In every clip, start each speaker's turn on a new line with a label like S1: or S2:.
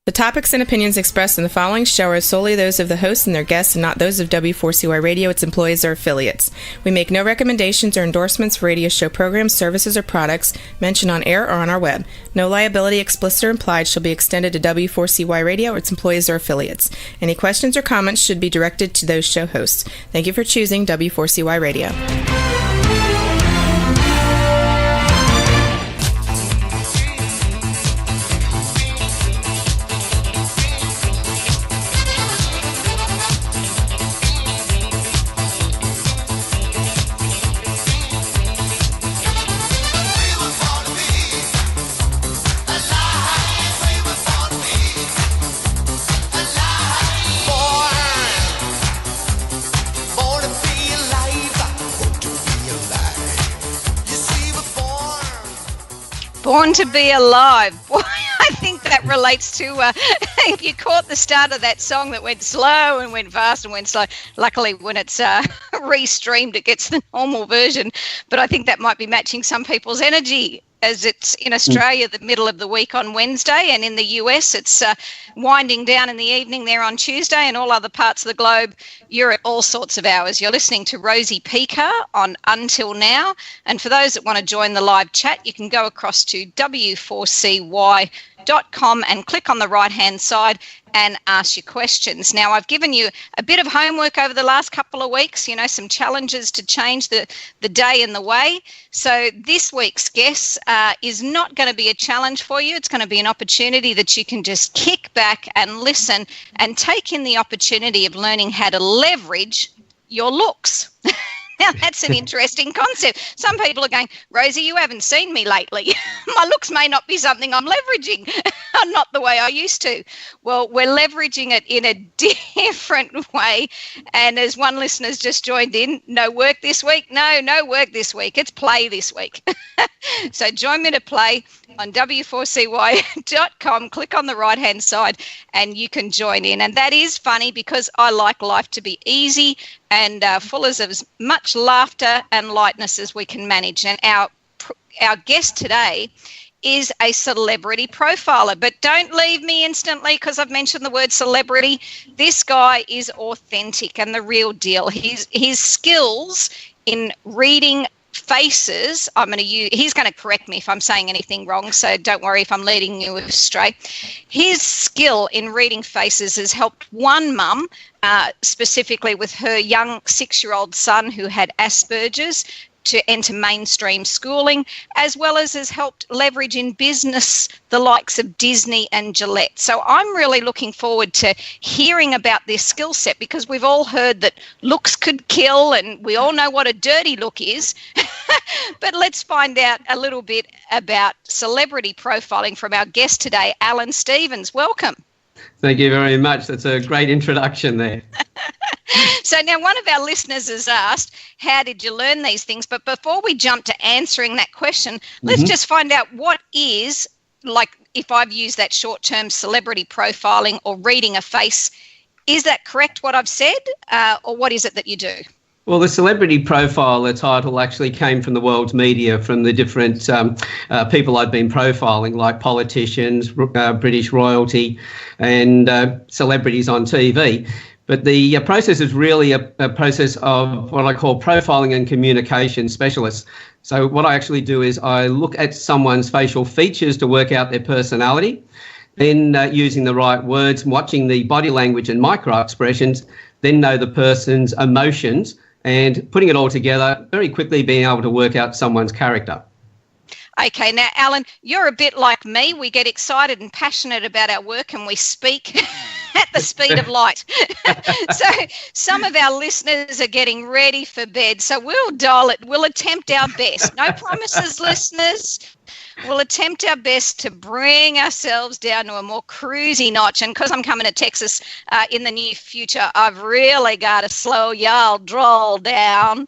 S1: The topics and opinions expressed in the following show are solely those of the hosts and their guests and not those of W4CY Radio, its employees, or affiliates. We make no recommendations or endorsements for radio show programs, services, or products mentioned on air or on our web. No liability, explicit or implied, shall be extended to W4CY Radio or its employees or affiliates. Any questions or comments should be directed to those show hosts. Thank you for choosing W4CY Radio.
S2: Born to be alive. Boy, I think that relates to, if you caught the start of that song that went slow and went fast and went slow. Luckily, when it's restreamed, it gets the normal version. But I think that might be matching some people's energy, as it's in Australia the middle of the week on Wednesday, and in the US it's winding down in the evening there on Tuesday, and all other parts of the globe you're at all sorts of hours. You're listening to Rosie Pekar on Until Now, and for those that want to join the live chat, you can go across to w4cy.com and click on the right hand side and ask your questions. Now, I've given you a bit of homework over the last couple of weeks, some challenges to change the day and the way. So this week's guest is not going to be a challenge for you. It's going to be an opportunity that you can just kick back and listen and take in the opportunity of learning how to leverage your looks. Now, that's an interesting concept. Some people are going, Rosie, you haven't seen me lately. My looks may not be something I'm leveraging, not the way I used to. Well, we're leveraging it in a different way. And as one listener's just joined in, no work this week? No work this week. It's play this week. So join me to play on w4cy.com. Click on the right-hand side and you can join in. And that is funny because I like life to be easy and full of as much laughter and lightness as we can manage. And our guest today is a celebrity profiler. But don't leave me instantly because I've mentioned the word celebrity. This guy is authentic and the real deal. His skills in reading faces, he's going to correct me if I'm saying anything wrong, so don't worry if I'm leading you astray. His skill in reading faces has helped one mum, specifically with her young 6-year-old son who had Aspergers, to enter mainstream schooling, as well as has helped leverage in business the likes of Disney and Gillette. So I'm really looking forward to hearing about this skill set because we've all heard that looks could kill and we all know what a dirty look is. But let's find out a little bit about celebrity profiling from our guest today, Alan Stevens. Welcome.
S3: Thank you very much. That's a great introduction there.
S2: So now one of our listeners has asked, how did you learn these things? But before we jump to answering that question, let's just find out what is, like if I've used that short-term celebrity profiling or reading a face, is that correct what I've said or what is it that you do?
S3: Well, the celebrity profile, the title actually came from the world's media, from the different people I've been profiling, like politicians, British royalty, and celebrities on TV. But the process is really a process of what I call profiling and communication specialists. So what I actually do is I look at someone's facial features to work out their personality, then using the right words, watching the body language and micro expressions, then know the person's emotions, and putting it all together, very quickly being able to work out someone's character.
S2: Okay, now, Alan, you're a bit like me. We get excited and passionate about our work and we speak at the speed of light. So some of our listeners are getting ready for bed. So we'll dial it. We'll attempt our best. No promises, listeners. We'll attempt our best to bring ourselves down to a more cruisy notch. And because I'm coming to Texas in the near future, I've really got to slow y'all drawl down.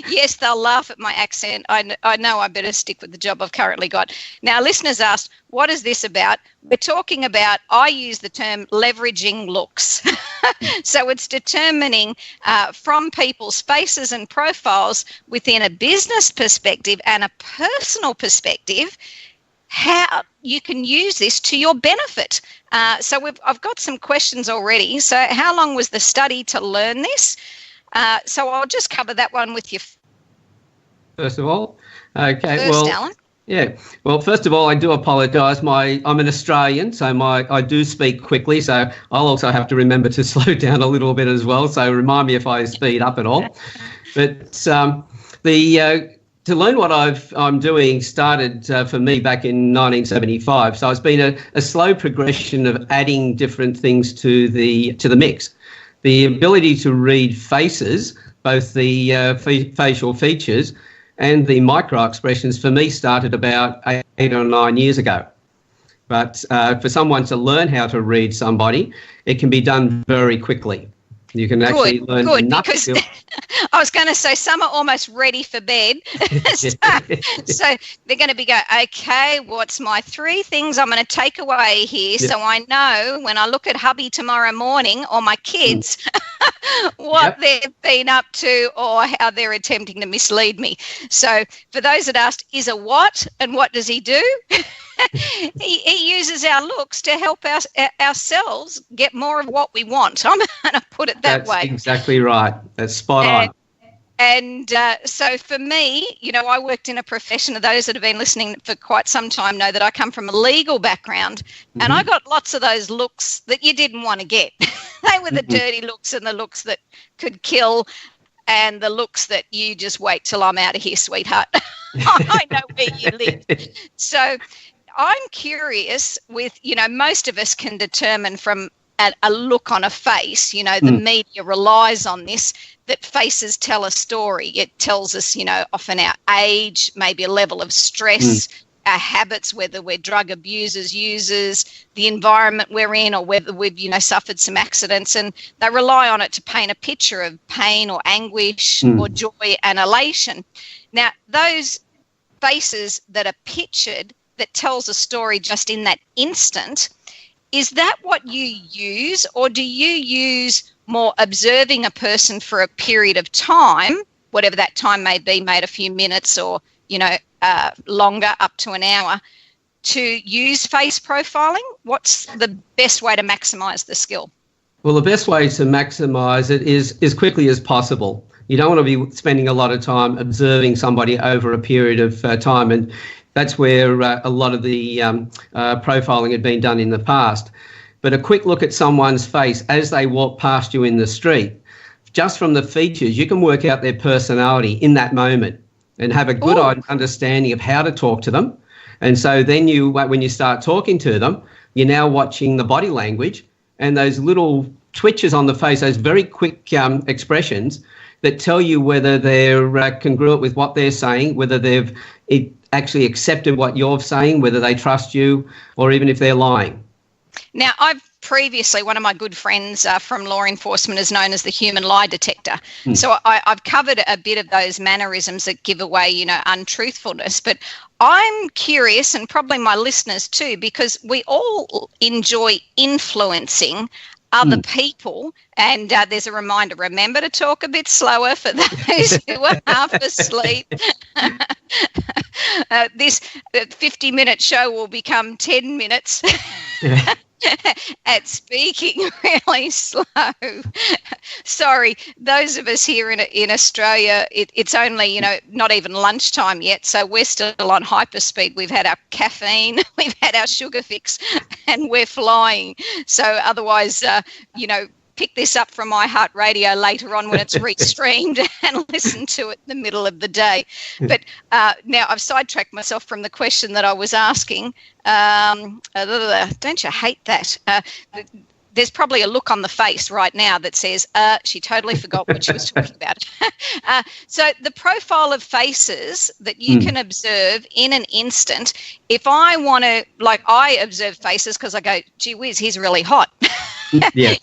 S2: Yes, they'll laugh at my accent. I know I better stick with the job I've currently got. Now, listeners asked, what is this about? We're talking about, I use the term leveraging looks. So it's determining from people's faces and profiles within a business perspective and a personal perspective how you can use this to your benefit. So I've got some questions already. So how long was the study to learn this? So I'll just cover that one with you.
S3: First of all, okay.
S2: Alan.
S3: Yeah. Well, first of all, I do apologise. I'm an Australian, so I do speak quickly. So I'll also have to remember to slow down a little bit as well. So remind me if I speed up at all. But to learn what I'm doing started for me back in 1975. So it's been a slow progression of adding different things to the mix. The ability to read faces, both the facial features and the micro expressions, for me started about 8 or 9 years ago. But for someone to learn how to read somebody, it can be done very quickly. You can actually learn enough
S2: because
S3: skills.
S2: I was going to say some are almost ready for bed. so they're going to be okay, what's my 3 things I'm going to take away here so I know when I look at hubby tomorrow morning or my kids what they've been up to or how they're attempting to mislead me. So for those that asked, is a what and what does he do? he uses our looks to help ourselves get more of what we want. I'm going to put it that way.
S3: That's exactly right. That's spot on.
S2: And so for me, I worked in a profession. Those that have been listening for quite some time know that I come from a legal background, and I got lots of those looks that you didn't want to get. They were the dirty looks and the looks that could kill, and the looks that you just wait till I'm out of here, sweetheart. I know where you live. So I'm curious with, most of us can determine from a look on a face, the media relies on this, that faces tell a story. It tells us, often our age, maybe a level of stress, our habits, whether we're drug abusers, users, the environment we're in, or whether we've, suffered some accidents, and they rely on it to paint a picture of pain or anguish or joy and elation. Now, those faces that are pictured that tells a story just in that instant, is that what you use, or do you use more observing a person for a period of time, whatever that time may be, made a few minutes or, longer, up to an hour, to use face profiling? What's the best way to maximise the skill?
S3: Well, the best way to maximise it is as quickly as possible. You don't want to be spending a lot of time observing somebody over a period of time, and that's where a lot of the profiling had been done in the past. But a quick look at someone's face as they walk past you in the street, just from the features, you can work out their personality in that moment and have a good understanding of how to talk to them. And so then when you start talking to them, you're now watching the body language and those little twitches on the face, those very quick expressions that tell you whether they're congruent with what they're saying, whether they've actually accepted what you're saying, whether they trust you, or even if they're lying.
S2: Now, one of my good friends from law enforcement is known as the human lie detector. So I've covered a bit of those mannerisms that give away, untruthfulness. But I'm curious, and probably my listeners too, because we all enjoy influencing other people. And there's a reminder, remember to talk a bit slower for those who are half asleep. This 50-minute show will become 10 minutes. At speaking really slow. Sorry, those of us here in Australia, it's only, not even lunchtime yet, so we're still on hyperspeed. We've had our caffeine, we've had our sugar fix, and we're flying. So otherwise, pick this up from iHeartRadio later on when it's restreamed and listen to it in the middle of the day. But now I've sidetracked myself from the question that I was asking. Don't you hate that? There's probably a look on the face right now that says, she totally forgot what she was talking about. So the profile of faces that you can observe in an instant, if I want to, I observe faces because I go, gee whiz, he's really hot.
S3: Yeah.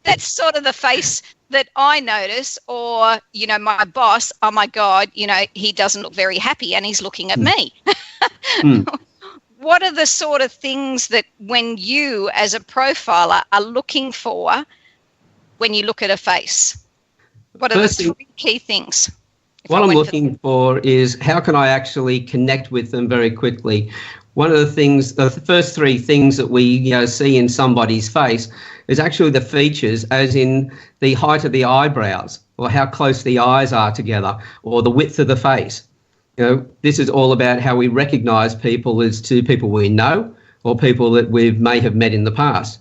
S2: That's sort of the face that I notice, or, my boss, oh my God, he doesn't look very happy and he's looking at me. What are the sort of things that when you as a profiler are looking for when you look at a face? What are the 3 key things? What I'm
S3: looking for is how can I actually connect with them very quickly? one of the things, the first three things that we see in somebody's face is actually the features, as in the height of the eyebrows, or how close the eyes are together, or the width of the face. This is all about how we recognise people as to people we know or people that we may have met in the past.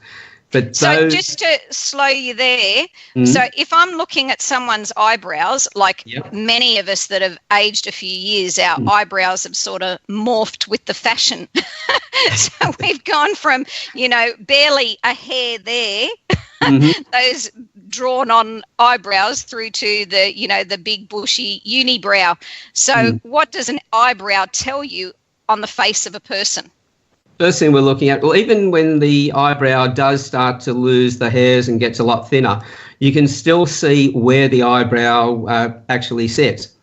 S3: But
S2: so just to slow you there, so if I'm looking at someone's eyebrows, like many of us that have aged a few years, our eyebrows have sort of morphed with the fashion. So we've gone from, barely a hair there, those drawn on eyebrows, through to the big bushy unibrow. So what does an eyebrow tell you on the face of a person?
S3: First thing we're looking at, well, even when the eyebrow does start to lose the hairs and gets a lot thinner, you can still see where the eyebrow actually sits.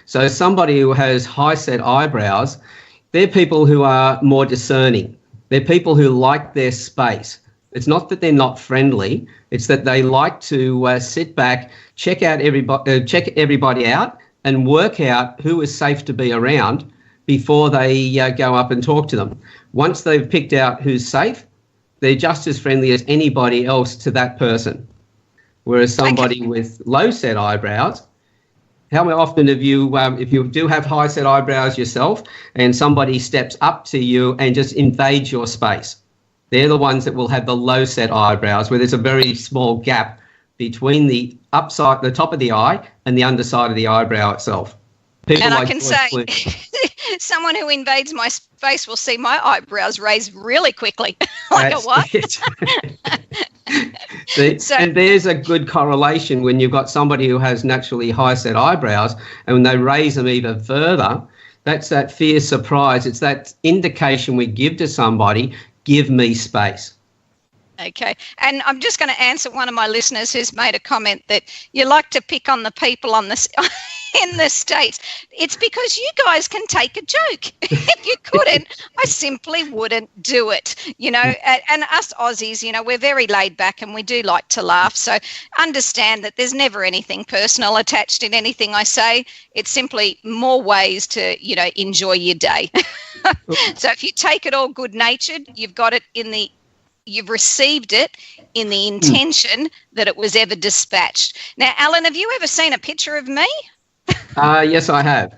S3: So somebody who has high set eyebrows, they're people who are more discerning. They're people who like their space. It's not that they're not friendly, it's that they like to sit back, check everybody out and work out who is safe to be around before they go up and talk to them. Once they've picked out who's safe, they're just as friendly as anybody else to that person. Whereas somebody with low set eyebrows, how often have you, if you do have high set eyebrows yourself and somebody steps up to you and just invades your space, they're the ones that will have the low set eyebrows, where there's a very small gap between the top of the eye and the underside of the eyebrow itself.
S2: And I can say, someone who invades my space will see my eyebrows raise really quickly. Like a what?
S3: And there's a good correlation when you've got somebody who has naturally high set eyebrows, and when they raise them even further, that's that fear surprise. It's that indication we give to somebody, give me space.
S2: Okay. And I'm just going to answer one of my listeners who's made a comment that you like to pick on the people on this in the States. It's because you guys can take a joke. If you couldn't, I simply wouldn't do it. And us Aussies, we're very laid back and we do like to laugh. So understand that there's never anything personal attached in anything I say. It's simply more ways to, enjoy your day. So if you take it all good natured, you've received it in the intention that it was ever dispatched. Now, Alan, have you ever seen a picture of me?
S3: Yes, I have.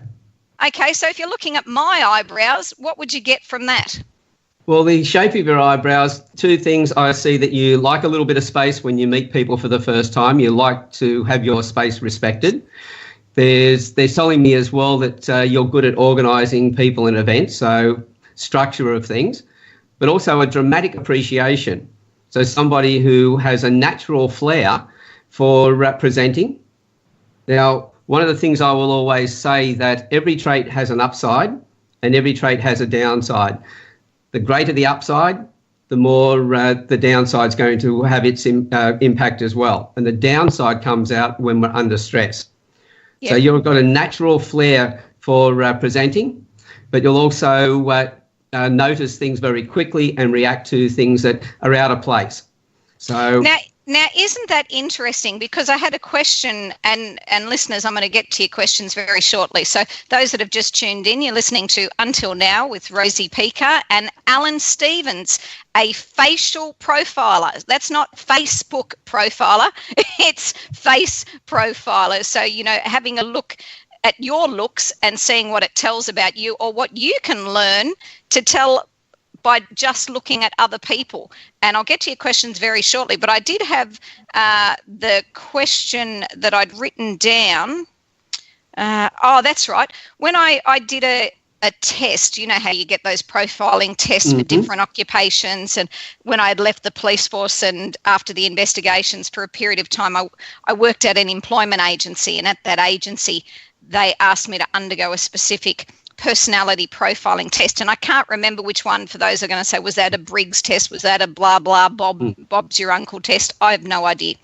S2: Okay, so if you're looking at my eyebrows, what would you get from that?
S3: Well, the shape of your eyebrows, two things I see: that you like a little bit of space when you meet people for the first time. You like to have your space respected. They're telling me as well that you're good at organising people and events, so structure of things, but also a dramatic appreciation. So somebody who has a natural flair for representing. Now, one of the things I will always say, that every trait has an upside and every trait has a downside. The greater the upside, the more the downside is going to have its impact as well. And the downside comes out when we're under stress. Yep. So you've got a natural flair for presenting, but you'll also notice things very quickly and react to things that are out of place. So
S2: now isn't that interesting? Because I had a question, and listeners, I'm going to get to your questions very shortly. So those that have just tuned in, you're listening to Until Now with Rosie Pekar and Alan Stevens, a facial profiler. That's not Facebook profiler, it's face profiler. So, having a look at your looks and seeing what it tells about you, or what you can learn to tell by just looking at other people. And I'll get to your questions very shortly, but I did have the question that I'd written down. That's right. When I did a test, you know how you get those profiling tests for different occupations, and when I had left the police force and after the investigations for a period of time, I worked at an employment agency, and at that agency they asked me to undergo a specific personality profiling test, and I can't remember which one. For those who are going to say, was that a Briggs test? Was that a blah, blah, Bob's your uncle test? I have no idea.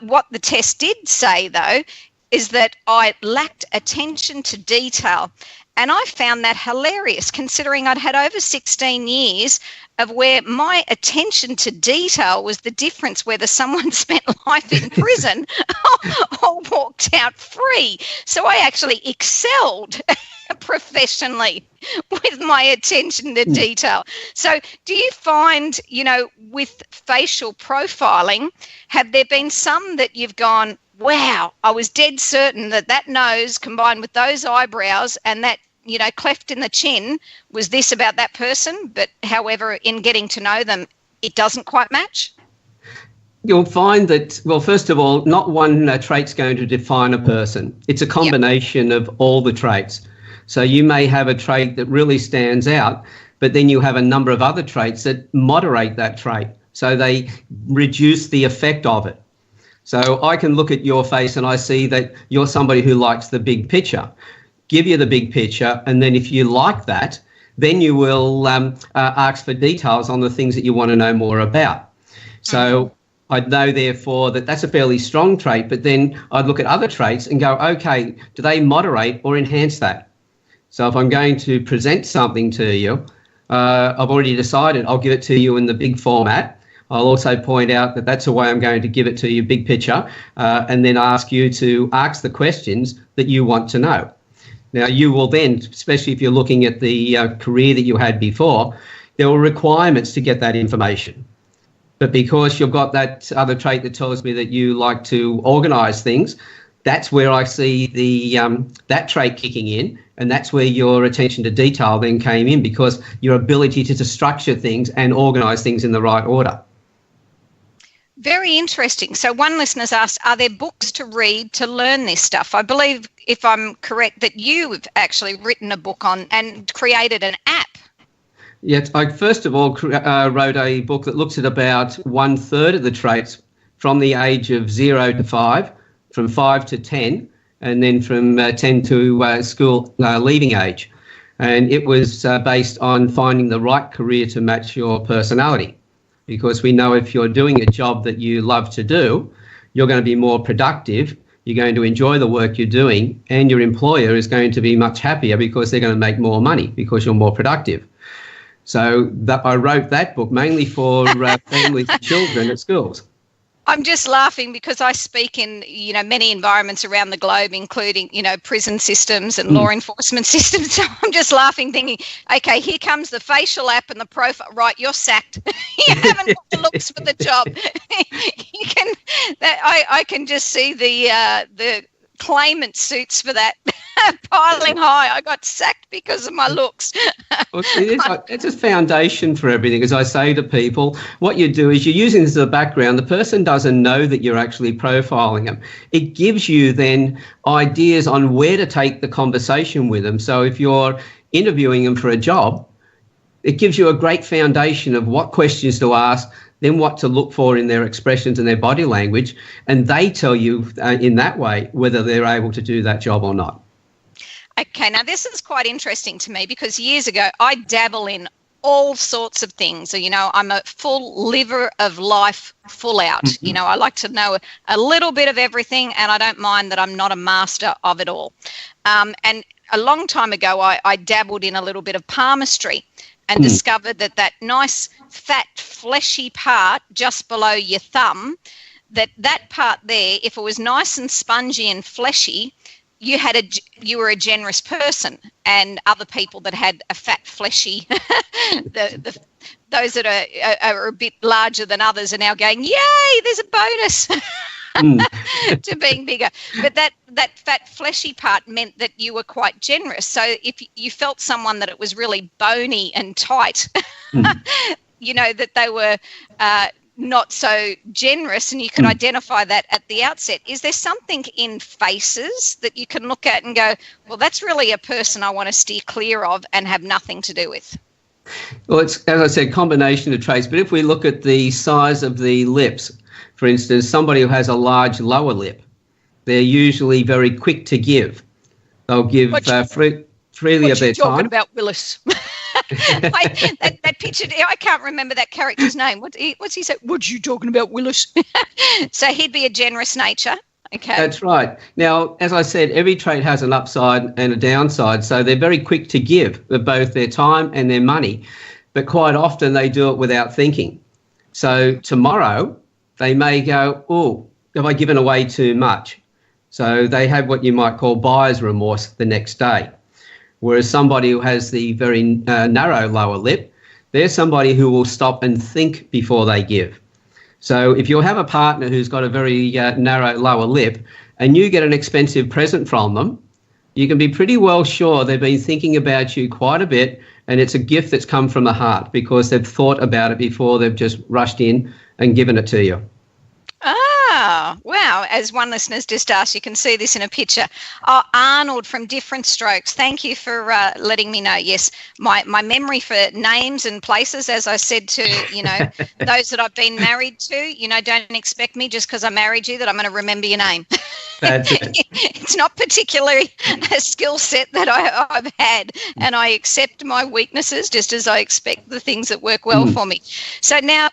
S2: What the test did say, though, is that I lacked attention to detail, and I found that hilarious, considering I'd had over 16 years of where my attention to detail was the difference whether someone spent life in prison or walked out free. So I actually excelled professionally with my attention to detail. So do you find, with facial profiling, have there been some that you've gone, wow, I was dead certain that nose combined with those eyebrows and that, cleft in the chin was this about that person, but however, in getting to know them, it doesn't quite match?
S3: You'll find that, well, first of all, not one trait's going to define a person. It's a combination of all the traits. So you may have a trait that really stands out, but then you have a number of other traits that moderate that trait. So they reduce the effect of it. So I can look at your face and I see that you're somebody who likes the big picture. Give you the big picture, and then if you like that, then you will ask for details on the things that you want to know more about. So I'd know, therefore, that that's a fairly strong trait, but then I'd look at other traits and go, okay, do they moderate or enhance that? So if I'm going to present something to you, I've already decided I'll give it to you in the big format. I'll also point out that that's the way I'm going to give it to you, big picture, and then ask you to ask the questions that you want to know. Now, you will then, especially if you're looking at the career that you had before, there were requirements to get that information. But because you've got that other trait that tells me that you like to organise things, that's where I see that trait kicking in, and that's where your attention to detail then came in, because your ability to structure things and organise things in the right order.
S2: Very interesting. So one listener's asked, are there books to read to learn this stuff? I believe, if I'm correct, that you've actually written a book on and created an app.
S3: Yes, I first of all wrote a book that looks at about 1/3 of the traits from the age of 0 to 5, from 5 to 10, and then from 10 to school leaving age. And it was based on finding the right career to match your personality. Because we know if you're doing a job that you love to do, you're going to be more productive, you're going to enjoy the work you're doing, and your employer is going to be much happier because they're going to make more money because you're more productive. So I wrote that book mainly for families and children at schools.
S2: I'm just laughing because I speak in, many environments around the globe, including, prison systems and law enforcement systems. So I'm just laughing, thinking, okay, here comes the facial app and the profile. Right, you're sacked. You haven't got the looks for the job. I can just see the claimant suits for that piling high. I got sacked because of my looks.
S3: Well, it's a foundation for everything. As I say to people, what you do is you're using this as a background. The person doesn't know that you're actually profiling them. It gives you then ideas on where to take the conversation with them. So if you're interviewing them for a job, it gives you a great foundation of what questions to ask, then what to look for in their expressions and their body language, and they tell you in that way whether they're able to do that job or not.
S2: Okay, now this is quite interesting to me because years ago I dabble in all sorts of things. I'm a full liver of life, full out. I like to know a little bit of everything, and I don't mind that I'm not a master of it all. And a long time ago I dabbled in a little bit of palmistry and discovered that nice fat fleshy part just below your thumb, that part there, if it was nice and spongy and fleshy, you were a generous person, and other people that had a fat fleshy those that are a bit larger than others are now going, yay, there's a bonus to being bigger. But that fat fleshy part meant that you were quite generous. So if you felt someone that it was really bony and tight, that they were not so generous, and you could identify that at the outset. Is there something in faces that you can look at and go, well, that's really a person I want to steer clear of and have nothing to do with?
S3: Well, it's, as I said, combination of traits. But if we look at the size of the lips, for instance, somebody who has a large lower lip, they're usually very quick to give. They'll give freely of their time. What you talking
S2: about, Willis? that picture, I can't remember that character's name. What's he say? What you talking about, Willis? So he'd be a generous nature. Okay.
S3: That's right. Now, as I said, every trait has an upside and a downside. So they're very quick to give both their time and their money. but quite often they do it without thinking. So tomorrow they may go, oh, have I given away too much? So they have what you might call buyer's remorse the next day. Whereas somebody who has the very narrow lower lip, they're somebody who will stop and think before they give. So if you have a partner who's got a very narrow lower lip and you get an expensive present from them, you can be pretty well sure they've been thinking about you quite a bit, and it's a gift that's come from the heart because they've thought about it before they've just rushed in and given it to you.
S2: Ah, wow. As one listener's just asked, you can see this in a picture. Oh, Arnold from Different Strokes, thank you for letting me know. Yes, my memory for names and places, as I said to, those that I've been married to, don't expect me just because I married you that I'm going to remember your name.
S3: That's it.
S2: It's not particularly a skill set that I've had, and I accept my weaknesses just as I expect the things that work well for me. So now,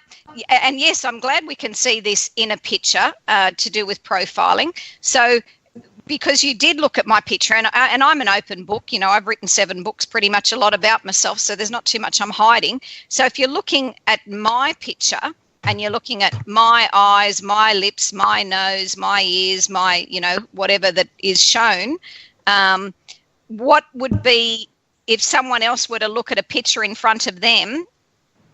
S2: and yes, I'm glad we can see this in a picture to do with profiling. So because you did look at my picture, and I'm an open book, I've written 7 books, pretty much a lot about myself, so there's not too much I'm hiding. So if you're looking at my picture and you're looking at my eyes, my lips, my nose, my ears, my, whatever that is shown, what would be, if someone else were to look at a picture in front of them,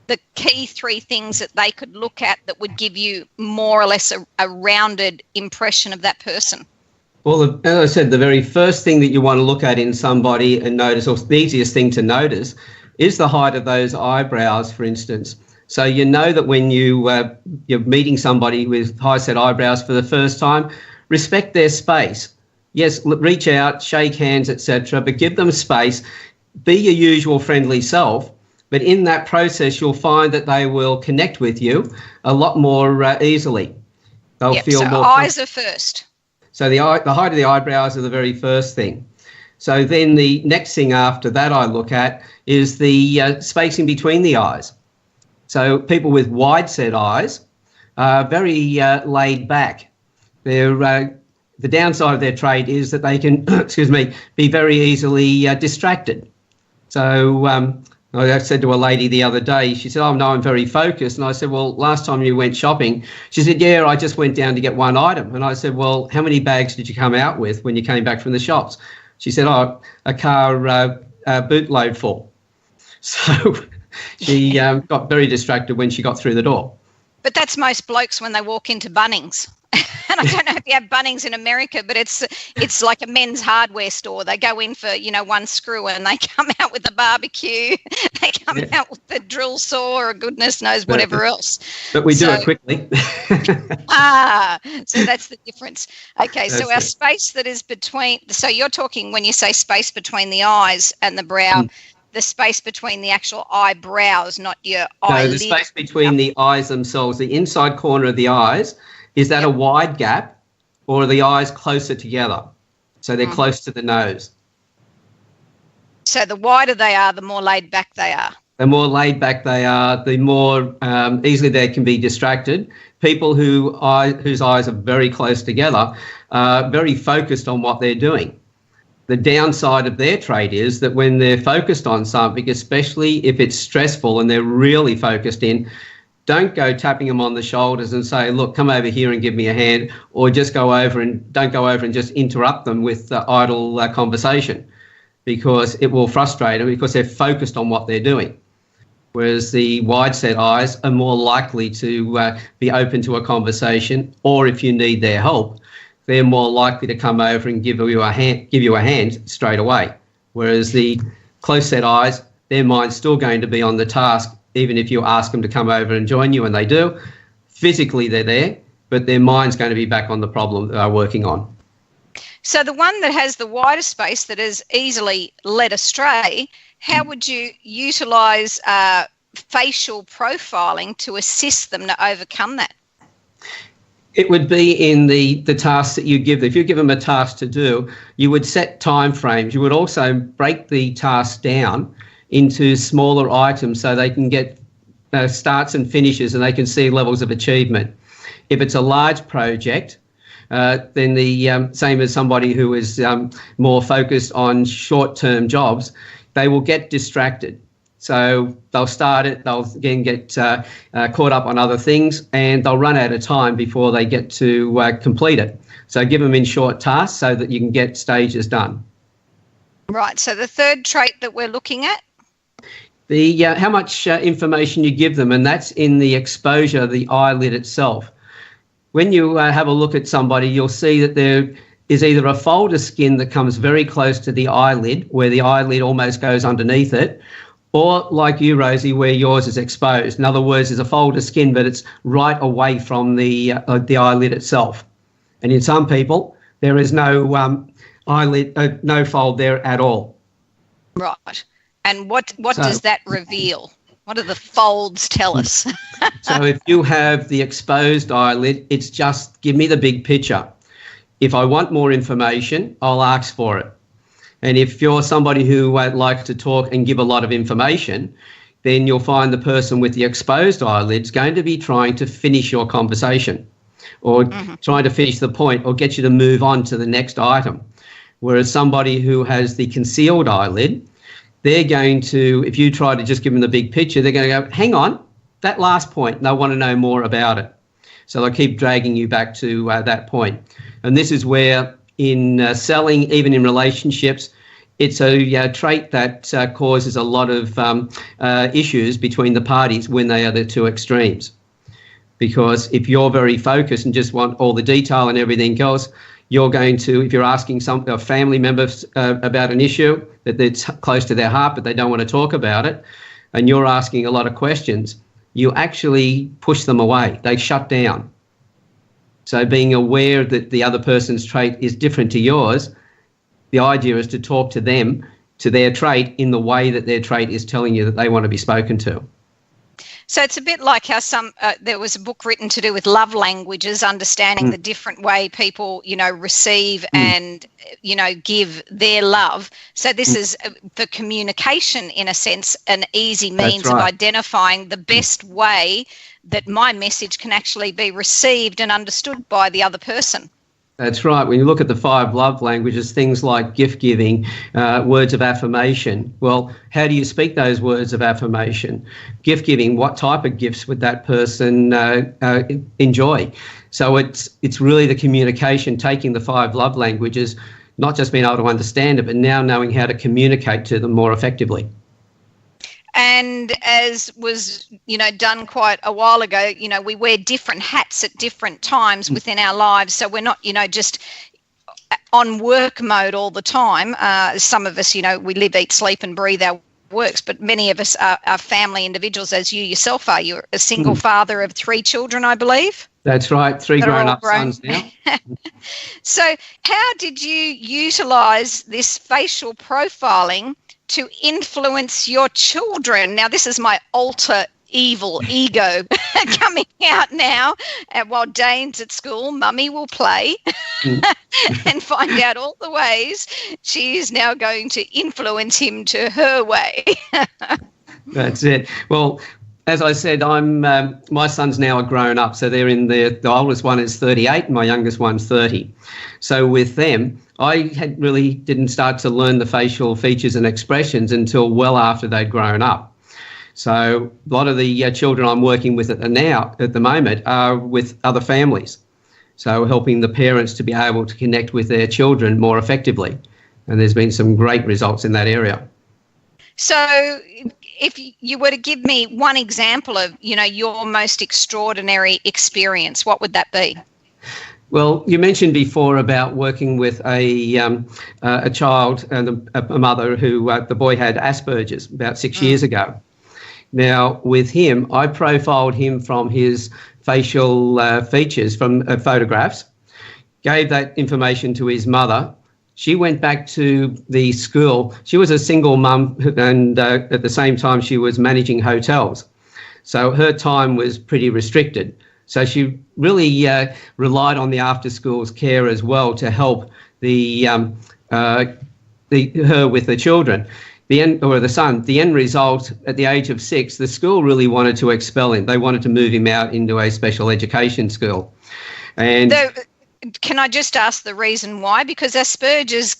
S2: the key 3 things that they could look at that would give you more or less a rounded impression of that person?
S3: Well, as I said, the very first thing that you want to look at in somebody and notice, or the easiest thing to notice, is the height of those eyebrows, for instance. So you know that when you're meeting somebody with high-set eyebrows for the first time, respect their space. Yes, reach out, shake hands, etc., but give them space. Be your usual friendly self. But in that process, you'll find that they will connect with you a lot more easily. They'll feel
S2: so
S3: more.
S2: Eyes are first.
S3: So the height of the eyebrows are the very first thing. So then the next thing after that I look at is the spacing between the eyes. So people with wide set eyes are very laid back. They're the downside of their trait is that they can, be very easily distracted. So I said to a lady the other day, she said, oh, no, I'm very focused. And I said, well, last time you went shopping, she said, yeah, I just went down to get one item. And I said, well, how many bags did you come out with when you came back from the shops? She said, oh, a car bootload full. So she got very distracted when she got through the door.
S2: But that's most blokes when they walk into Bunnings. And I don't know if you have Bunnings in America, but it's like a men's hardware store. They go in for, one screw and they come out with a barbecue. They come out with the drill saw or goodness knows whatever else.
S3: But we do it quickly.
S2: So that's the difference. Okay,
S3: that's
S2: so our space that is between, so you're talking when you say space between the eyes and the brow, the space between the actual eyebrows, not your eyelid.
S3: No, the space between the eyes themselves, the inside corner of the eyes. Is that a wide gap, or are the eyes closer together? So they're close to the nose.
S2: So the wider they are, the more laid back they are.
S3: The more laid back they are, the more easily they can be distracted. People whose eyes are very close together are very focused on what they're doing. The downside of their trait is that when they're focused on something, especially if it's stressful and they're really focused in, don't go tapping them on the shoulders and say, look, come over here and give me a hand, or just don't go over and just interrupt them with idle conversation, because it will frustrate them because they're focused on what they're doing. Whereas the wide set eyes are more likely to be open to a conversation, or if you need their help, they're more likely to come over and give you a hand straight away. Whereas the close set eyes, their mind's still going to be on the task. Even if you ask them to come over and join you, and they do, physically they're there, but their mind's going to be back on the problem that they're working on.
S2: So the one that has the wider space that is easily led astray, how would you utilise facial profiling to assist them to overcome that?
S3: It would be in the tasks that you give them. If you give them a task to do, you would set time frames. You would also break the task down into smaller items so they can get starts and finishes and they can see levels of achievement. If it's a large project, then the same as somebody who is more focused on short-term jobs, they will get distracted. So they'll start it, they'll again get caught up on other things, and they'll run out of time before they get to complete it. So give them in short tasks so that you can get stages done.
S2: Right. So the third trait that we're looking at?
S3: The how much information you give them, and that's in the exposure of the eyelid itself. When you have a look at somebody, you'll see that there is either a fold of skin that comes very close to the eyelid, where the eyelid almost goes underneath it, or like you, Rosie, where yours is exposed. In other words, there's a fold of skin, but it's right away from the eyelid itself. And in some people, there is no eyelid, no fold there at all. Right.
S2: And what does that reveal? What do the folds tell us?
S3: So if you have the exposed eyelid, it's just give me the big picture. If I want more information, I'll ask for it. And if you're somebody who likes to talk and give a lot of information, then you'll find the person with the exposed eyelids going to be trying to finish your conversation, or trying to finish the point, or get you to move on to the next item. Whereas somebody who has the concealed eyelid, they're going to, if you try to just give them the big picture, they're going to go, hang on, that last point, and they'll want to know more about it. So they'll keep dragging you back to that point. And this is where in selling, even in relationships, it's a trait that causes a lot of issues between the parties when they are the two extremes. Because if you're very focused and just want all the detail and everything else, you're going to, if you're asking a family member about an issue that's close to their heart, but they don't want to talk about it, and you're asking a lot of questions, you actually push them away. They shut down. So being aware that the other person's trait is different to yours, the idea is to talk to them, to their trait, in the way that their trait is telling you that they want to be spoken to.
S2: So it's a bit like how there was a book written to do with love languages, understanding the different way people, receive and, give their love. So this is, for communication, in a sense, an easy means of identifying the best way that my message can actually be received and understood by the other person.
S3: That's right. When you look at the 5 love languages, things like gift giving, words of affirmation. Well, how do you speak those words of affirmation? Gift giving, what type of gifts would that person enjoy? So it's really the communication, taking the 5 love languages, not just being able to understand it, but now knowing how to communicate to them more effectively.
S2: And as was, done quite a while ago, we wear different hats at different times within our lives. So we're not, just on work mode all the time. Some of us, we live, eat, sleep and breathe our works, but many of us are family individuals, as you yourself are. You're a single father of 3 children, I believe.
S3: That's right, 3 grown-up sons now.
S2: So how did you utilise this facial profiling to influence your children? Now, this is my alter evil ego coming out now. And while Dane's at school, Mummy will play and find out all the ways she is now going to influence him to her way.
S3: That's it. Well, as I said, my sons now are grown up, so they're in the oldest one is 38 and my youngest one's 30. So with them, I didn't start to learn the facial features and expressions until well after they'd grown up. So a lot of the children I'm working with at the moment are with other families. So helping the parents to be able to connect with their children more effectively. And there's been some great results in that area.
S2: So if you were to give me one example of, your most extraordinary experience, what would that be?
S3: Well, you mentioned before about working with a child and a mother who the boy had Aspergers about 6 years ago. Now, with him, I profiled him from his facial features from photographs, gave that information to his mother. She went back to the school. She was a single mum, and at the same time she was managing hotels. So her time was pretty restricted. So she really relied on the after-schools care as well to help her with the children. The son. The end result, at the age of 6, the school really wanted to expel him. They wanted to move him out into a special education school. And
S2: can I just ask the reason why? Because Asperger's,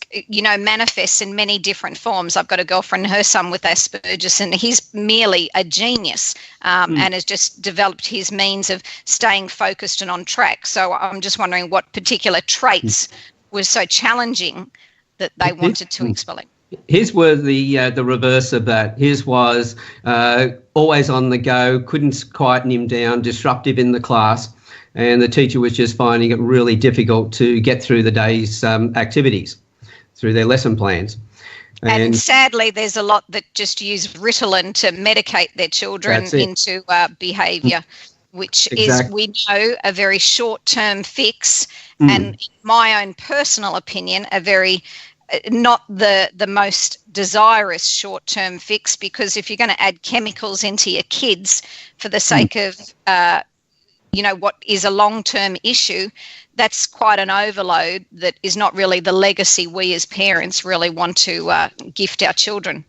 S2: manifests in many different forms. I've got a girlfriend, her son with Asperger's, and he's merely a genius and has just developed his means of staying focused and on track. So I'm just wondering what particular traits were so challenging that they wanted to expel him.
S3: His were the reverse of that. His was always on the go, couldn't quieten him down, disruptive in the class. And the teacher was just finding it really difficult to get through the day's activities, through their lesson plans.
S2: And sadly, there's a lot that just use Ritalin to medicate their children into behaviour, which is, we know, a very short-term fix. And in my own personal opinion, a very not the most desirous short-term fix, because if you're going to add chemicals into your kids for the sake of what is a long-term issue, that's quite an overload that is not really the legacy we as parents really want to gift our children.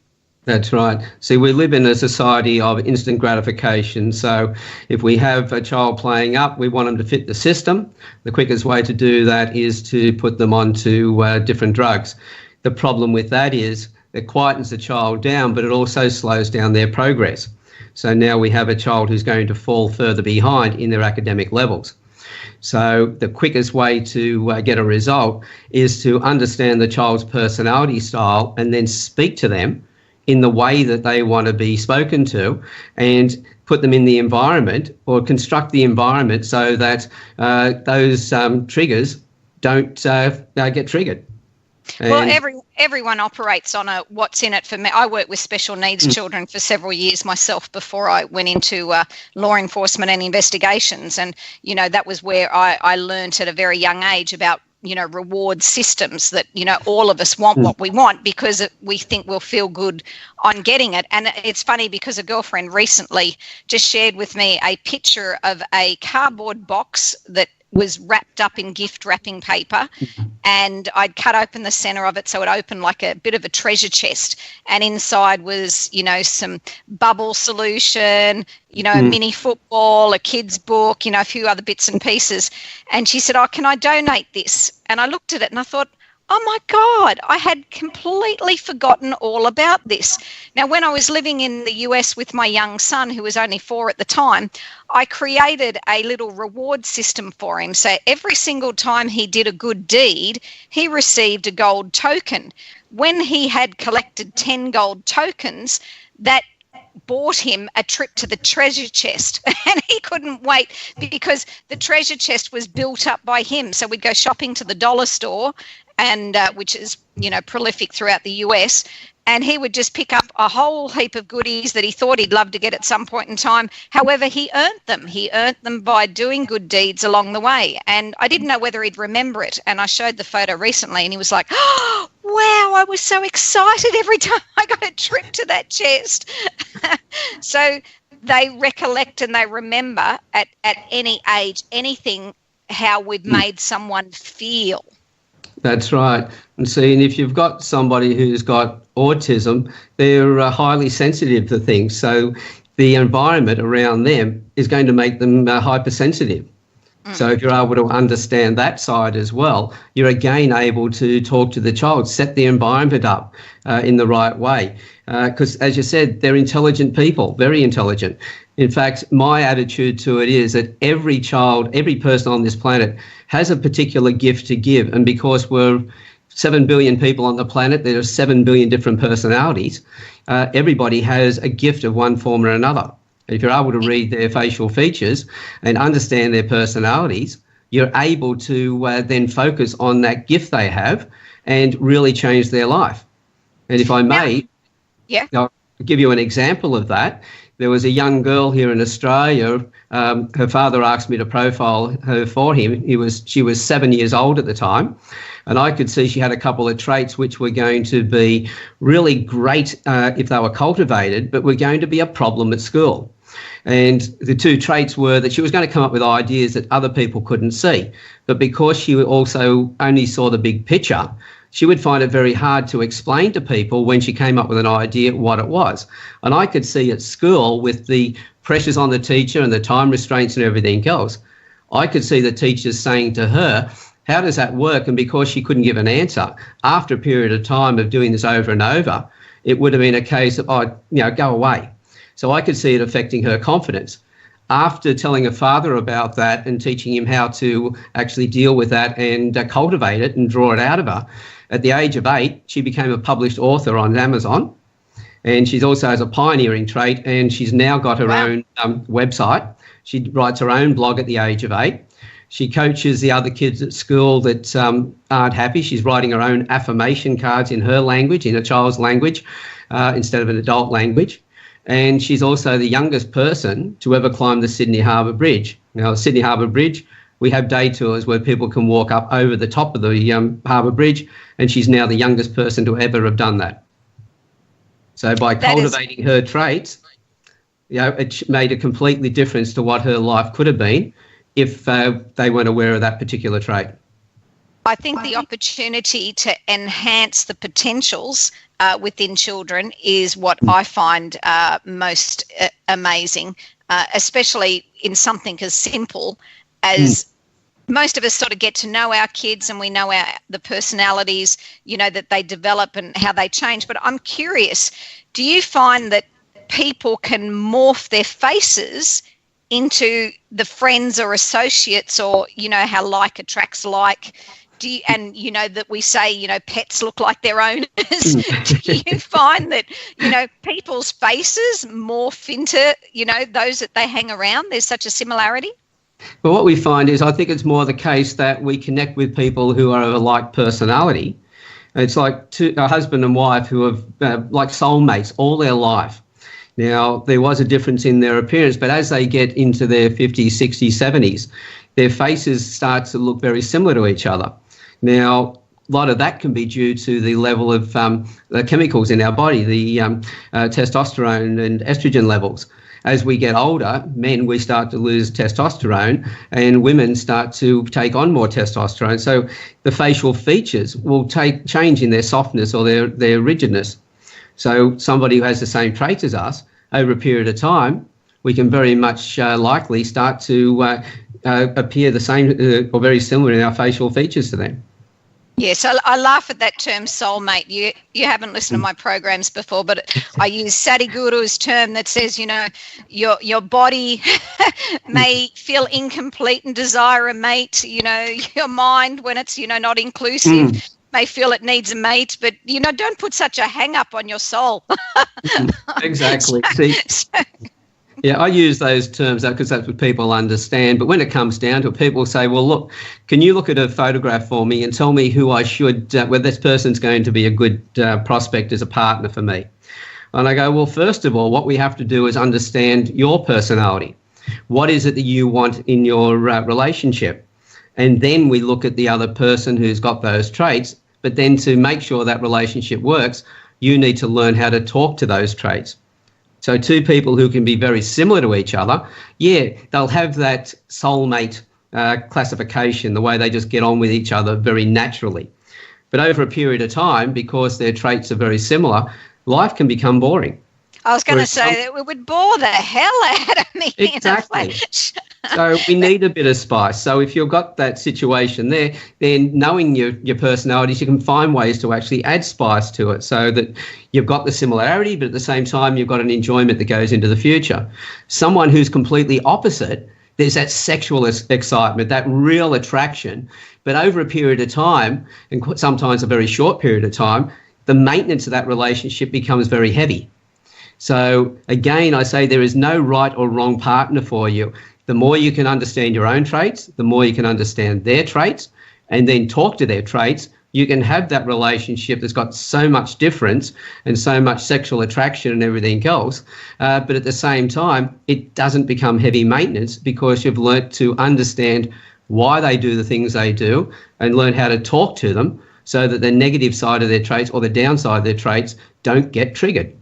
S3: That's right. See, we live in a society of instant gratification. So if we have a child playing up, we want them to fit the system. The quickest way to do that is to put them onto different drugs. The problem with that is it quietens the child down, but it also slows down their progress. So now we have a child who's going to fall further behind in their academic levels. So the quickest way to get a result is to understand the child's personality style and then speak to them in the way that they want to be spoken to, and put them in the environment or construct the environment so that those triggers don't get triggered.
S2: Well, everyone operates on a what's in it for me. I worked with special needs children for several years myself before I went into law enforcement and investigations. And, that was where I learned at a very young age about, reward systems that, all of us want what we want because we think we'll feel good on getting it. And it's funny because a girlfriend recently just shared with me a picture of a cardboard box that was wrapped up in gift wrapping paper, and I'd cut open the center of it so it opened like a bit of a treasure chest, and inside was some bubble solution, a mini football, a kid's book, a few other bits and pieces. And she said, "Oh, can I donate this?" And I looked at it and I thought, oh my God, I had completely forgotten all about this. Now, when I was living in the US with my young son, who was only 4 at the time, I created a little reward system for him. So every single time he did a good deed, he received a gold token. When he had collected 10 gold tokens, that bought him a trip to the treasure chest, and he couldn't wait because the treasure chest was built up by him. So we'd go shopping to the dollar store, and which is prolific throughout the US, and he would just pick up a whole heap of goodies that he thought he'd love to get at some point in time. However, he earned them. He earned them by doing good deeds along the way, and I didn't know whether he'd remember it. And I showed the photo recently, and he was like, "Oh, wow, I was so excited every time I got a trip to that chest." So they recollect and they remember at any age anything, how we've made someone feel.
S3: That's right. And see, and if you've got somebody who's got autism, they're highly sensitive to things. So the environment around them is going to make them hypersensitive. So if you're able to understand that side as well, you're again able to talk to the child, set the environment up in the right way. Because as you said, they're intelligent people, very intelligent. In fact, my attitude to it is that every child, every person on this planet has a particular gift to give. And because we're 7 billion people on the planet, there are 7 billion different personalities. Everybody has a gift of one form or another. If you're able to read their facial features and understand their personalities, you're able to then focus on that gift they have and really change their life. And if I may, I'll give you an example of that. There was a young girl here in Australia. Her father asked me to profile her for him. She was 7 years old at the time, and I could see she had a couple of traits which were going to be really great if they were cultivated, but were going to be a problem at school. And the two traits were that she was going to come up with ideas that other people couldn't see. But because she also only saw the big picture, she would find it very hard to explain to people when she came up with an idea what it was. And I could see at school, with the pressures on the teacher and the time restraints and everything else, I could see the teachers saying to her, How does that work? And because she couldn't give an answer, after a period of time of doing this over and over, it would have been a case of, go away. So I could see it affecting her confidence. After telling her father about that and teaching him how to actually deal with that and cultivate it and draw it out of her, at the age of 8, she became a published author on Amazon. And she's also has a pioneering trait, and she's now got her own website. She writes her own blog at the age of 8. She coaches the other kids at school that aren't happy. She's writing her own affirmation cards in her language, in a child's language, instead of an adult language. And she's also the youngest person to ever climb the Sydney Harbour Bridge. Now, the Sydney Harbour Bridge, we have day tours where people can walk up over the top of the Harbour Bridge, and she's now the youngest person to ever have done that. So by cultivating her traits, it made a completely difference to what her life could have been if they weren't aware of that particular trait.
S2: I think the opportunity to enhance the potentials within children is what I find most amazing, especially in something as simple as most of us sort of get to know our kids, and we know the personalities, that they develop and how they change. But I'm curious, do you find that people can morph their faces into the friends or associates, or, how like attracts like? That we say, pets look like their owners. Do you find that, people's faces morph into, those that they hang around? There's such a similarity?
S3: Well, what we find is, I think it's more the case that we connect with people who are of a like personality. It's like a husband and wife who have like soulmates all their life. Now, there was a difference in their appearance, but as they get into their 50s, 60s, 70s, their faces start to look very similar to each other. Now, a lot of that can be due to the level of the chemicals in our body, the testosterone and estrogen levels. As we get older, men, we start to lose testosterone, and women start to take on more testosterone. So the facial features will change in their softness or their rigidness. So somebody who has the same traits as us, over a period of time, we can very much likely start to appear the same or very similar in our facial features to them.
S2: Yes, I laugh at that term soulmate. You haven't listened to my programs before, but I use Sadhguru's term that says, your body may feel incomplete and desire a mate. Your mind, when it's, not inclusive, may feel it needs a mate, but, don't put such a hang up on your soul.
S3: Exactly. Yeah, I use those terms because that's what people understand. But when it comes down to it, people say, well, look, can you look at a photograph for me and tell me who I should, whether this person's going to be a good prospect as a partner for me? And I go, well, first of all, what we have to do is understand your personality. What is it that you want in your relationship? And then we look at the other person who's got those traits. But then to make sure that relationship works, you need to learn how to talk to those traits. So two people who can be very similar to each other, they'll have that soulmate classification, the way they just get on with each other very naturally. But over a period of time, because their traits are very similar, life can become boring.
S2: I was going to say that it would bore the hell out of me.
S3: Exactly. So we need a bit of spice. So if you've got that situation there, then knowing your personalities, you can find ways to actually add spice to it so that you've got the similarity, but at the same time, you've got an enjoyment that goes into the future. Someone who's completely opposite, there's that sexual excitement, that real attraction. But over a period of time, and sometimes a very short period of time, the maintenance of that relationship becomes very heavy. So again, I say there is no right or wrong partner for you. The more you can understand your own traits, the more you can understand their traits, and then talk to their traits, you can have that relationship that's got so much difference and so much sexual attraction and everything else. But at the same time, it doesn't become heavy maintenance because you've learnt to understand why they do the things they do and learn how to talk to them so that the negative side of their traits or the downside of their traits don't get triggered.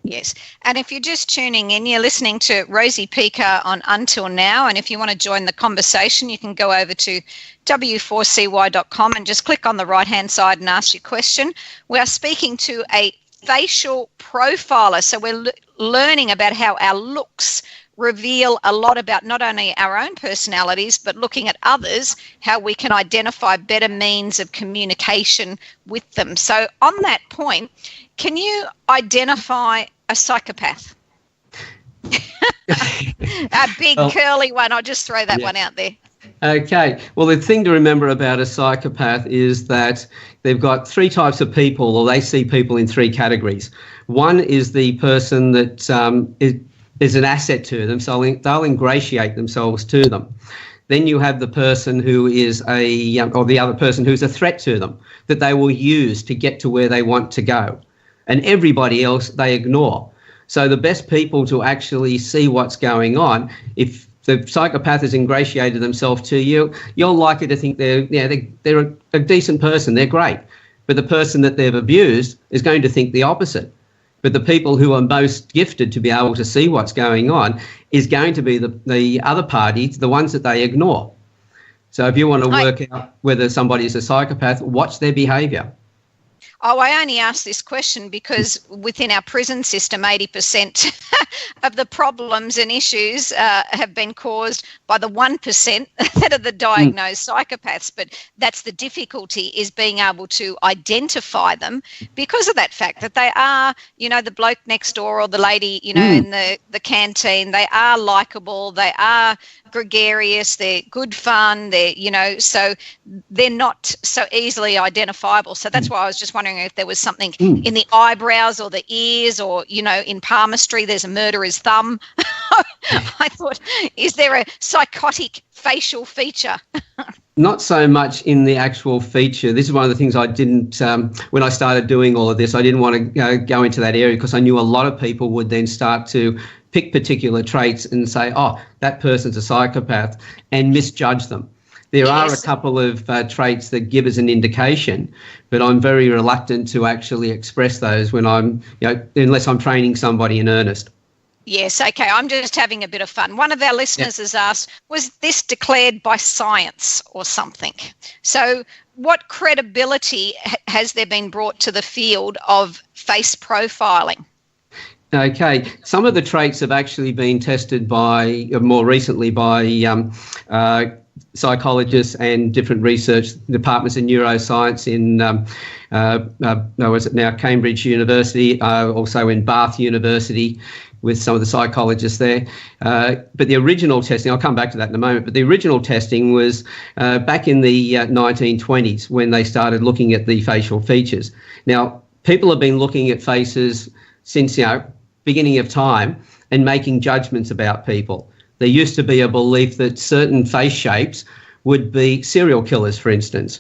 S2: Yes. And if you're just tuning in, you're listening to Rosie Pekar on Until Now. And if you want to join the conversation, you can go over to w4cy.com and just click on the right-hand side and ask your question. We are speaking to a facial profiler. So we're learning about how our looks reveal a lot about not only our own personalities, but looking at others, how we can identify better means of communication with them. So on that point, can you identify a psychopath? A big curly one. I'll just throw that one out there.
S3: Okay. Well, the thing to remember about a psychopath is that they've got three types of people, or they see people in three categories. One is the person that is an asset to them, so they'll ingratiate themselves to them. Then you have the person who is or the other person who's a threat to them, that they will use to get to where they want to go. And everybody else they ignore. So the best people to actually see what's going on, if the psychopath has ingratiated themselves to you, you're likely to think they're a decent person, they're great. But the person that they've abused is going to think the opposite. But the people who are most gifted to be able to see what's going on is going to be the other party, the ones that they ignore. So if you want to work out whether somebody is a psychopath, watch their behaviour.
S2: Oh, I only asked this question because within our prison system, 80% of the problems and issues have been caused by the 1% that are the diagnosed psychopaths. But that's the difficulty, is being able to identify them because of that fact that they are, the bloke next door or the lady, in the canteen. They are likeable. They are gregarious, they're good fun, so they're not so easily identifiable. So that's why I was just wondering if there was something in the eyebrows or the ears, or in palmistry there's a murderer's thumb. I thought, is there a psychotic facial feature?
S3: Not so much in the actual feature. This is one of the things I didn't, when I started doing all of this, I didn't want to go into that area, because I knew a lot of people would then start to pick particular traits and say, oh, that person's a psychopath, and misjudge them. There are a couple of traits that give us an indication, but I'm very reluctant to actually express those when unless I'm training somebody in earnest.
S2: Yes, okay, I'm just having a bit of fun. One of our listeners has asked, was this declared by science or something? So what credibility has there been brought to the field of face profiling?
S3: Okay, some of the traits have actually been tested more recently by psychologists and different research departments in neuroscience in, Cambridge University, also in Bath University, with some of the psychologists there. But the original testing, I'll come back to that in a moment, but the original testing was back in the 1920s when they started looking at the facial features. Now, people have been looking at faces since, beginning of time and making judgments about people. There used to be a belief that certain face shapes would be serial killers, for instance.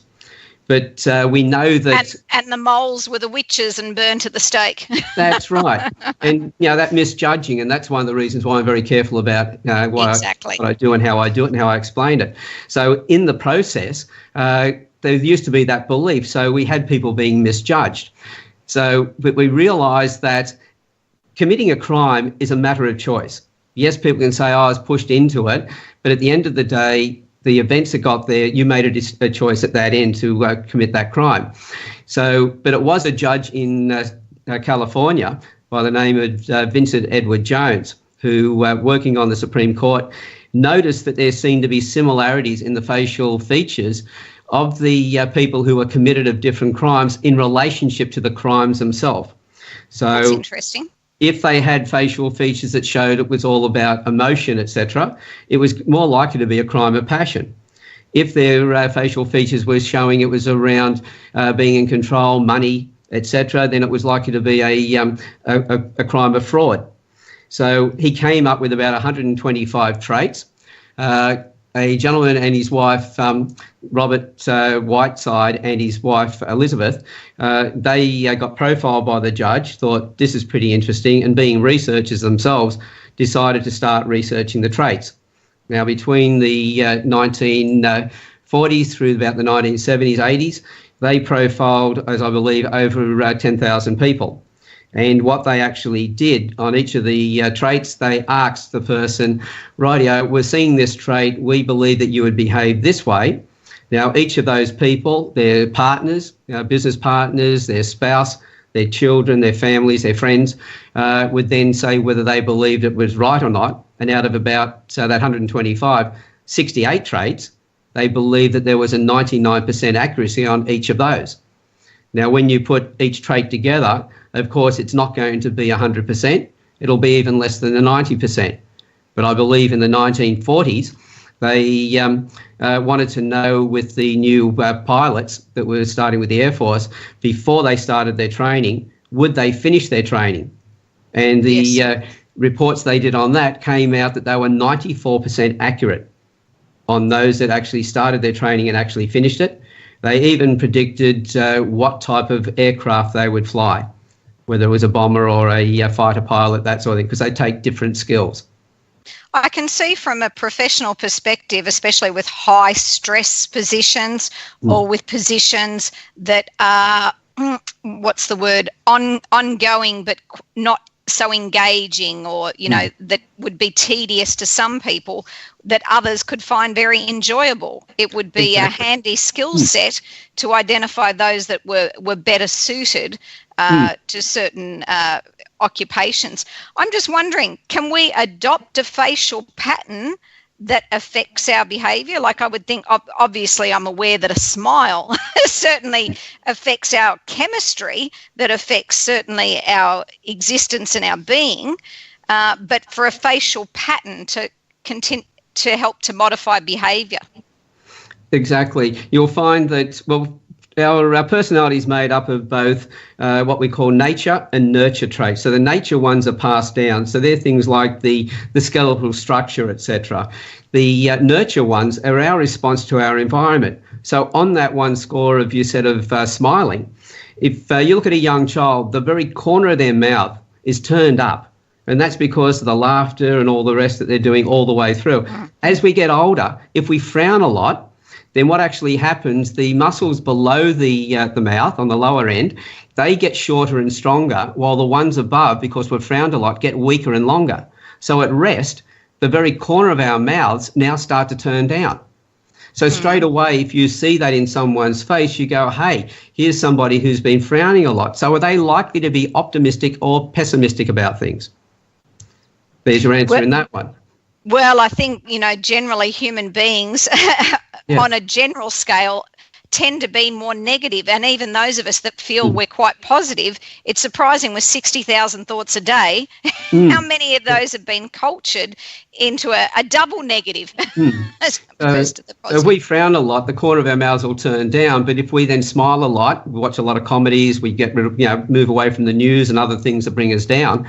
S3: But we know that... And
S2: the moles were the witches and burned at the stake.
S3: That's right. And, that misjudging, and that's one of the reasons why I'm very careful about what I do and how I do it and how I explain it. So in the process, there used to be that belief. So we had people being misjudged. But we realised that committing a crime is a matter of choice. Yes, people can say, I was pushed into it, but at the end of the day, the events that got there, you made a choice at that end to commit that crime. But it was a judge in California by the name of Vincent Edward Jones, who, working on the Supreme Court, noticed that there seemed to be similarities in the facial features of the people who were committed of different crimes in relationship to the crimes themselves. So
S2: that's interesting.
S3: If they had facial features that showed it was all about emotion, etc., it was more likely to be a crime of passion. If their facial features were showing it was around being in control, money, etc., then it was likely to be a crime of fraud. So he came up with about 125 traits. A gentleman and his wife, Robert Whiteside, and his wife, Elizabeth, they got profiled by the judge, thought this is pretty interesting, and being researchers themselves, decided to start researching the traits. Now, between the 1940s through about the 1970s, 80s, they profiled, as I believe, over 10,000 people. And what they actually did on each of the traits, they asked the person, rightio, we're seeing this trait, we believe that you would behave this way. Now, each of those people, their partners, business partners, their spouse, their children, their families, their friends, would then say whether they believed it was right or not. And out of about that 125, 68 traits, they believe that there was a 99% accuracy on each of those. Now, when you put each trait together, of course, it's not going to be 100%. It'll be even less than the 90%. But I believe in the 1940s, they wanted to know with the new pilots that were starting with the Air Force, before they started their training, would they finish their training? And the reports they did on that came out that they were 94% accurate on those that actually started their training and actually finished it. They even predicted what type of aircraft they would fly, whether it was a bomber or a fighter pilot, that sort of thing, because they take different skills.
S2: I can see from a professional perspective, especially with high stress positions or with positions that are, ongoing but not so engaging, or, that would be tedious to some people, that others could find very enjoyable. It would be a handy skill set to identify those that were better suited to certain occupations. I'm just wondering, can we adopt a facial pattern that affects our behaviour? Like, I would think, obviously I'm aware that a smile certainly affects our chemistry, that affects certainly our existence and our being, but for a facial pattern to help to modify behaviour.
S3: Exactly. You'll find that, our personality is made up of both what we call nature and nurture traits. So the nature ones are passed down. So they're things like the skeletal structure, etc. The nurture ones are our response to our environment. So on that one score of, you said, of smiling, if you look at a young child, the very corner of their mouth is turned up. And that's because of the laughter and all the rest that they're doing all the way through. As we get older, if we frown a lot, then what actually happens, the muscles below the mouth on the lower end, they get shorter and stronger, while the ones above, because we've frowned a lot, get weaker and longer. So at rest, the very corner of our mouths now start to turn down. So straight away, if you see that in someone's face, you go, hey, here's somebody who's been frowning a lot. So are they likely to be optimistic or pessimistic about things? There's your answer in that one.
S2: Well, I think, generally human beings on a general scale tend to be more negative, and even those of us that feel we're quite positive, it's surprising with 60,000 thoughts a day, how many of those have been cultured into a double negative as opposed to the positive.
S3: If we frown a lot, the corner of our mouths will turn down, but if we then smile a lot, we watch a lot of comedies, we get rid of, move away from the news and other things that bring us down,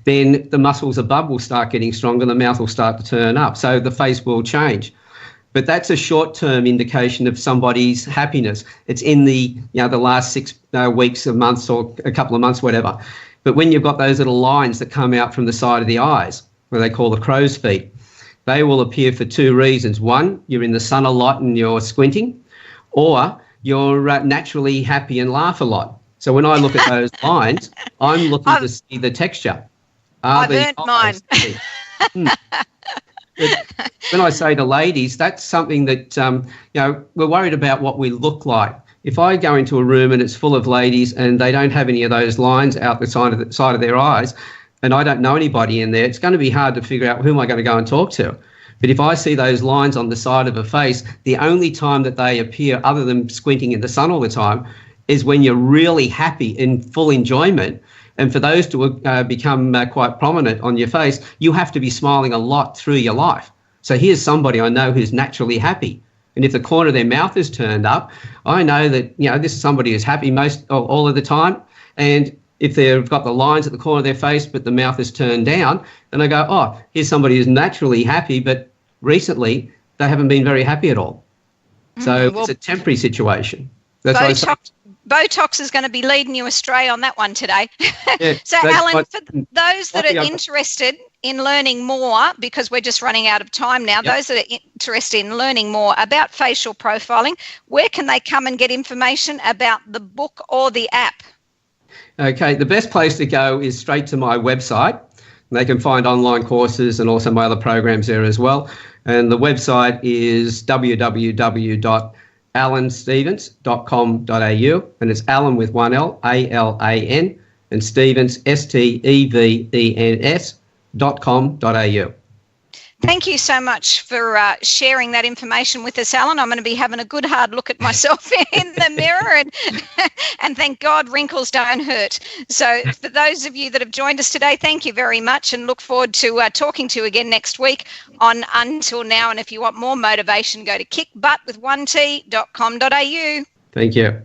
S3: then the muscles above will start getting stronger, the mouth will start to turn up, so the face will change. But that's a short-term indication of somebody's happiness. It's in the last 6 weeks or months or a couple of months, whatever. But when you've got those little lines that come out from the side of the eyes, where they call the crow's feet, they will appear for two reasons. One, you're in the sun a lot and you're squinting, or you're naturally happy and laugh a lot. So when I look at those lines, I'm looking to see the texture.
S2: I've earned mine.
S3: But when I say to ladies, that's something that, we're worried about what we look like. If I go into a room and it's full of ladies and they don't have any of those lines out the side of their eyes, and I don't know anybody in there, it's going to be hard to figure out who am I going to go and talk to. But if I see those lines on the side of a face, the only time that they appear, other than squinting in the sun all the time, is when you're really happy in full enjoyment. And for those to become quite prominent on your face, you have to be smiling a lot through your life. So here's somebody I know who's naturally happy. And if the corner of their mouth is turned up, I know that, this is somebody who's happy all of the time. And if they've got the lines at the corner of their face, but the mouth is turned down, then I go, oh, here's somebody who's naturally happy, but recently they haven't been very happy at all. So it's a temporary situation. That's
S2: Botox is going to be leading you astray on that one today.
S3: Yeah,
S2: so, Alan, for those that are interested in learning more, because we're just running out of time now, those that are interested in learning more about facial profiling, where can they come and get information about the book or the app?
S3: Okay, the best place to go is straight to my website. They can find online courses and also my other programs there as well. And the website is www.alanstevens.com.au, and it's Alan with one L, A-L-A-N, and Stevens, S-T-E-V-E-N-S.com.au.
S2: Thank you so much for sharing that information with us, Alan. I'm going to be having a good hard look at myself in the mirror, and thank God wrinkles don't hurt. So for those of you that have joined us today, thank you very much, and look forward to talking to you again next week on Until Now. And if you want more motivation, go to kickbuttwith1t.com.au.
S3: Thank you.